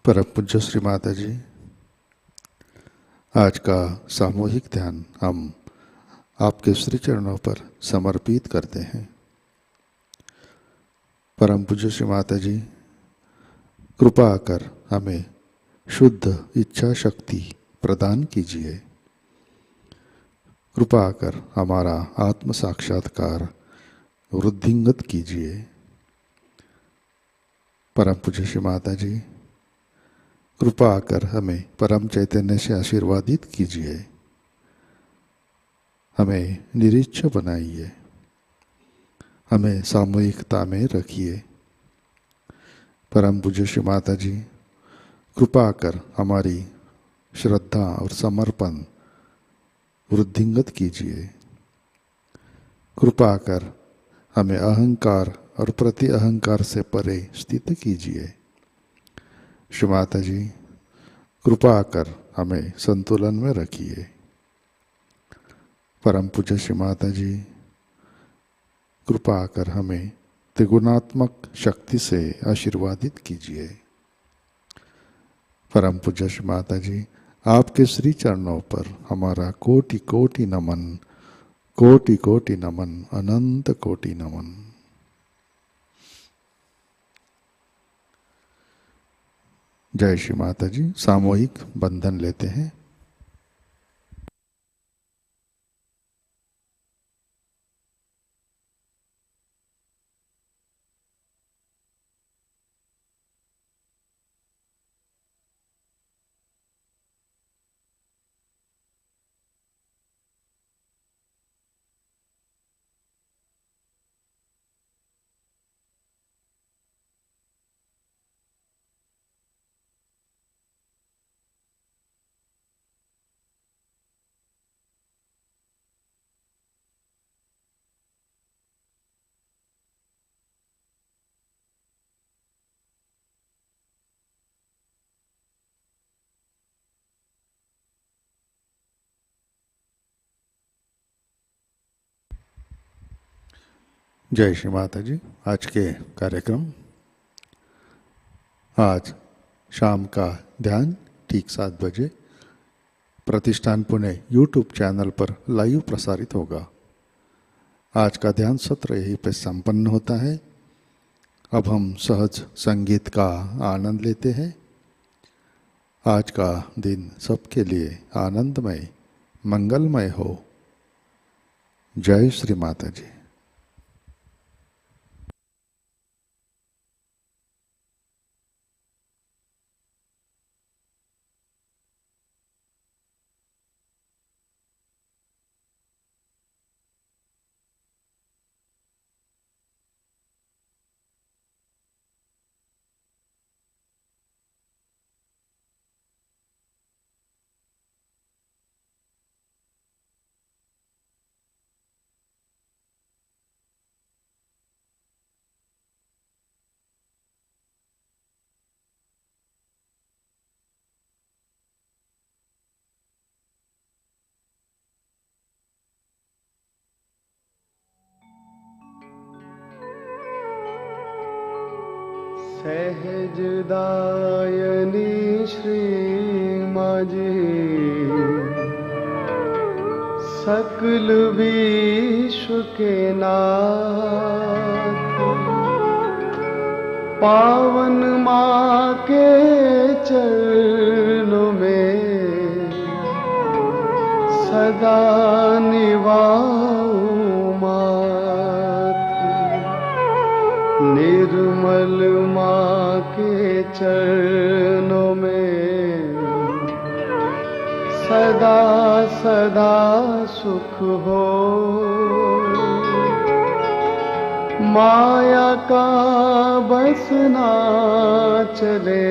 परम पूज्य श्री माता जी, आज का सामूहिक ध्यान हम आपके श्री चरणों पर समर्पित करते हैं। परम पूज्य श्री माता जी, कृपा कर हमें शुद्ध इच्छा शक्ति प्रदान कीजिए। कृपा कर हमारा आत्म साक्षात्कार वृद्धिंगत कीजिए। परम पूज्य श्री माता जी, कृपा कर हमें परम चैतन्य से आशीर्वादित कीजिए। हमें निरीक्ष बनाइए, हमें सामूहिकता में रखिए। परम पूज्य श्री माता जी, कृपा कर हमारी श्रद्धा और समर्पण वृद्धिंगत कीजिए। कृपा कर हमें अहंकार और प्रति अहंकार से परे स्थित कीजिए। श्री माता जी, कृपा कर हमें संतुलन में रखिए। परम पूज्य श्री माता जी, कृपा कर हमें त्रिगुणात्मक शक्ति से आशीर्वादित कीजिए। परम पूज्य श्री माता जी, आपके श्री चरणों पर हमारा कोटि कोटि नमन, कोटि कोटि नमन, अनंत कोटि नमन। जय श्री माता जी। सामूहिक बंधन लेते हैं। जय श्री माता जी। आज के कार्यक्रम, आज शाम का ध्यान ठीक 7 बजे प्रतिष्ठान पुणे यूट्यूब चैनल पर लाइव प्रसारित होगा। आज का ध्यान सत्र यहीं पर संपन्न होता है। अब हम सहज संगीत का आनंद लेते हैं। आज का दिन सबके लिए आनंदमय मंगलमय हो। जय श्री माता जी। सहजदायनी श्री माजी, सकल विश्व के नाथ, पावन माँ के चरणों में सदा निभाऊं मात। निर्मल माँ के चरणों में सदा सदा सुख हो। माया का बसना चले,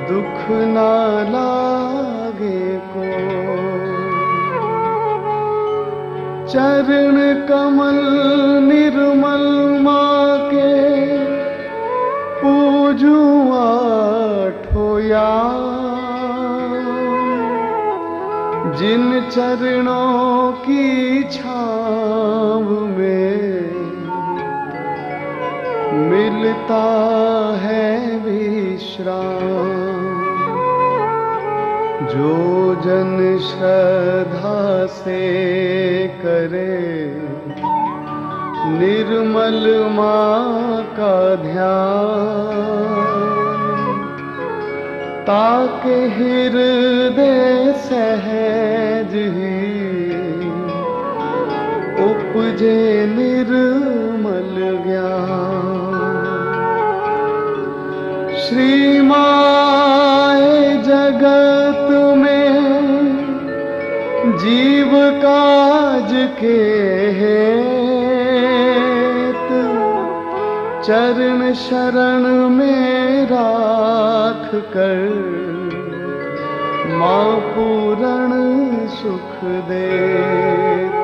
दुख ना लागे को। चरण कमल निर्मल माँ के पूजूं आठों याम। जिन चरणों की छाँव में मिलता है विश्राम। जो जन श्रद्धा से करे निर्मल माँ का ध्यान, ताके हृदय सहज ही उपजे निर्मल ज्ञान। श्री माए जगत में जीव काज के हेत, चरण शरण में राख कर माँ पूर्ण सुख देत।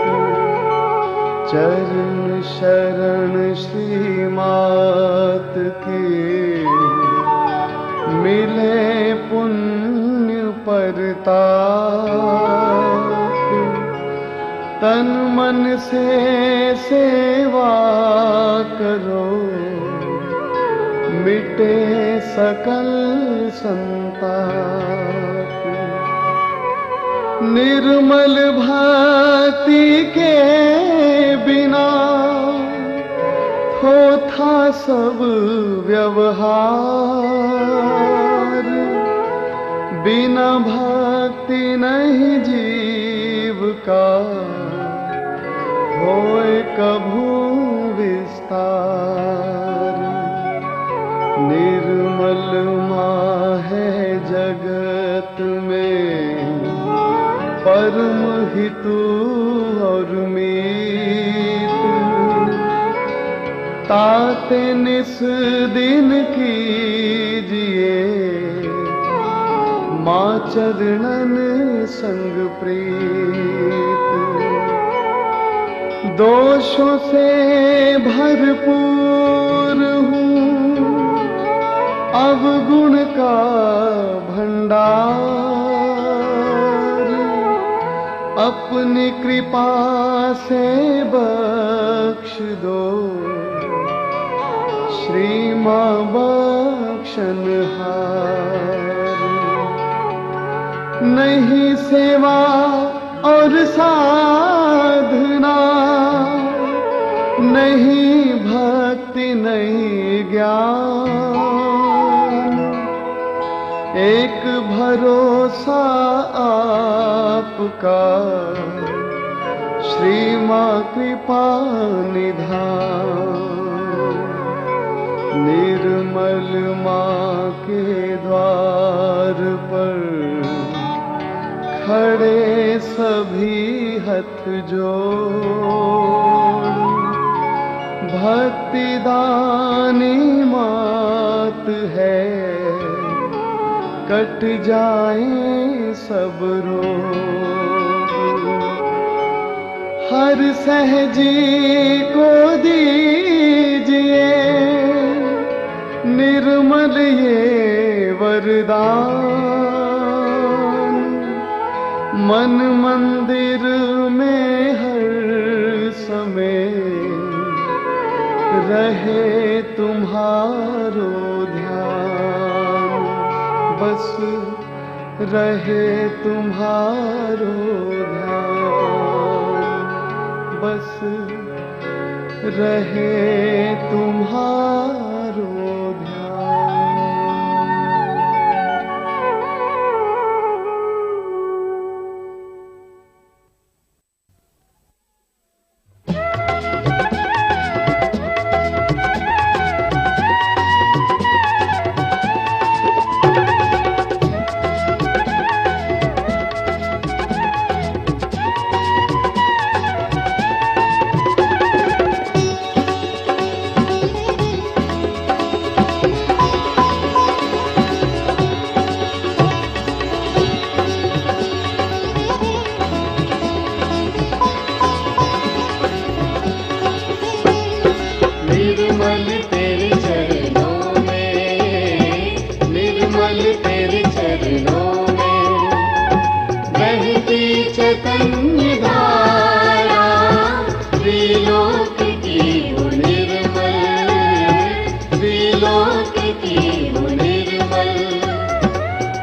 चरण शरण श्री मात की मिले पुण्य परताप। तन मन से सेवा करो, मिटे सकल संताप। निर्मल भक्ति के बिना होता सब व्यवहार। बिना भक्ति नहीं जीव का होए कभू विस्तार। निर्मल माँ है जगत में परम हितु और मीत। ताते निस दिन कीजिए माँ चरणन संग प्रीत। दोषों से भरपूर हूँ, अवगुण का भंडार। अपनी कृपा से बख्श दो श्री माँ बख्शनहार। नहीं सेवा और साधना, नहीं भक्ति नहीं ज्ञान, एक भरोसा आपका श्री माँ कृपा निधान। निर्मल माँ के द्वार पर खड़े सभी हथ जोड़, भक्ति दानी मात है, कट जाए सब रोग। हर सहजी को दीजिए निर्मल ये वरदान। मन मंदिर में हर समय रहे तुम्हारो ध्यान। बस रहे तुम्हारो ध्यान, बस रहे तुम्हारो ध्यान। निर्मल तेरे चरणों में, निर्मल तेरे चरणों में बहती चैतन्य धारा, त्रिलोक की वो निर्मल, त्रिलोक की वो निर्मल।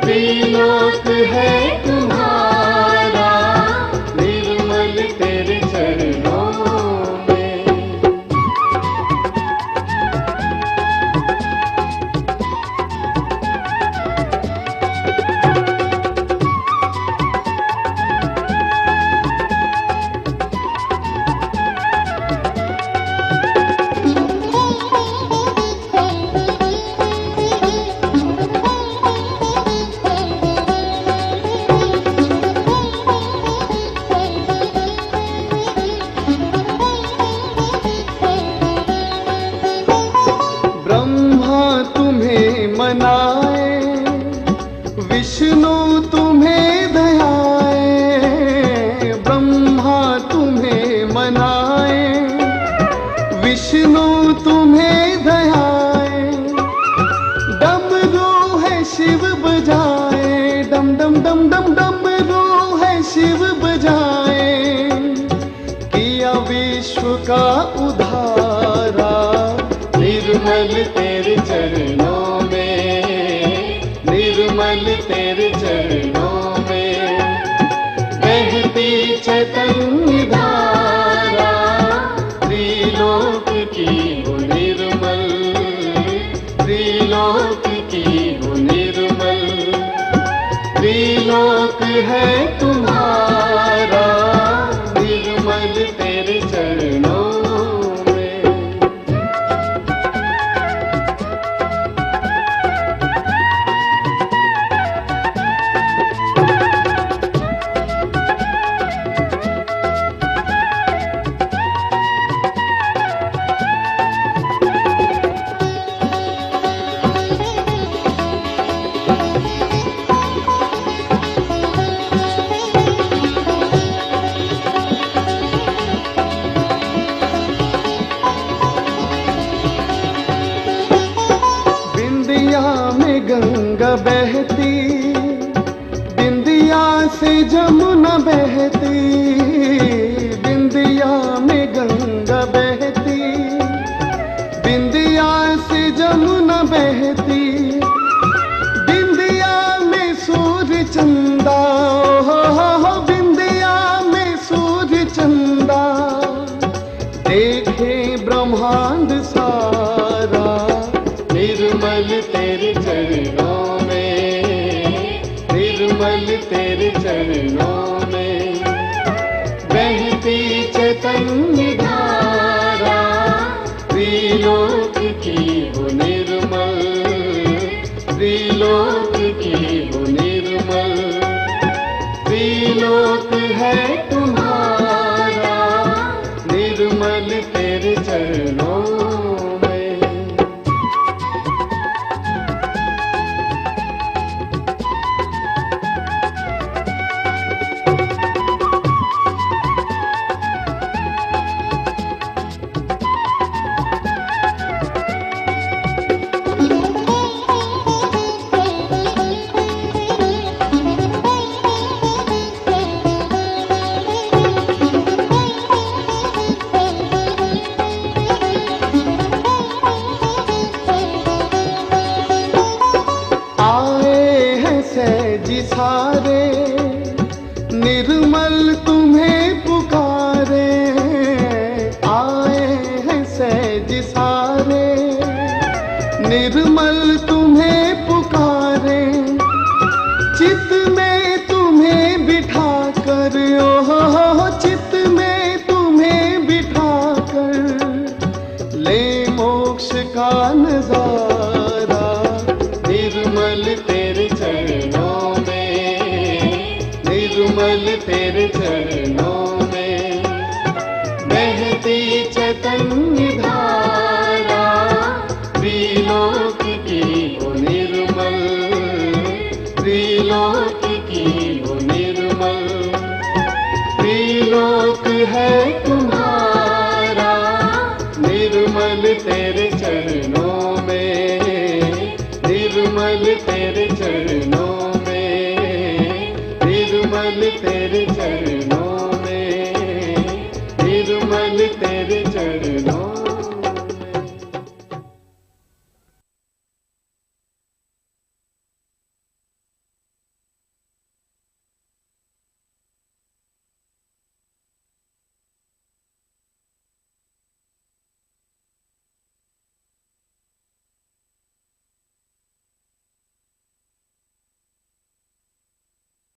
त्रिलोक है तुम्हारा निर्मल तेरे चरणों में। ब्रह्मा तुम्हें मनाए, विष्णु तुम्हें दयाए। ब्रह्मा तुम्हें मनाए, विष्णु तुम्हें दयाए। डमरू है शिव बजाए, डम डम डम डम डमरू है शिव बजाए। किया विश्व का उद्धारा निर्मल तेरे चरणों में, निर्मल तेरे चरणों में बहती चैतन्य धारा, त्रिलोक की वो निर्मल, त्रिलोक की वो निर्मल। त्रिलोक है तुम्हारा निर्मल तेरे चरणों में। से जमुना बहती, बिंदिया में गंगा बहती, बिंदिया से जमुना बहती, बिंदिया में सूर्य चंदा, हो बिंदिया में सूर्य चंदा, देखे ब्रह्मांड सारा, निर्मल तेरे चरणों में, निर्मल तेरे चरणों में, बहती चैतन्य धारा, त्रिलोक की वो निर्मल, त्रिलोक की वो निर्मल, त्रिलोक है तुम्हारा, निर्मल तेरे चरणों में। जी सारे निर्मल तुम्हें पुकारे, आए हैं सहज सारे, निर्मल तुम्हें पुकारे, चित में तुम्हें बिठा कर, ओहो चित में तुम्हें बिठा कर, ले मोक्ष का नजारा, निर्मल तेरे चरणों में, निर्मल तेरे चरणों में, बहती चैतन्य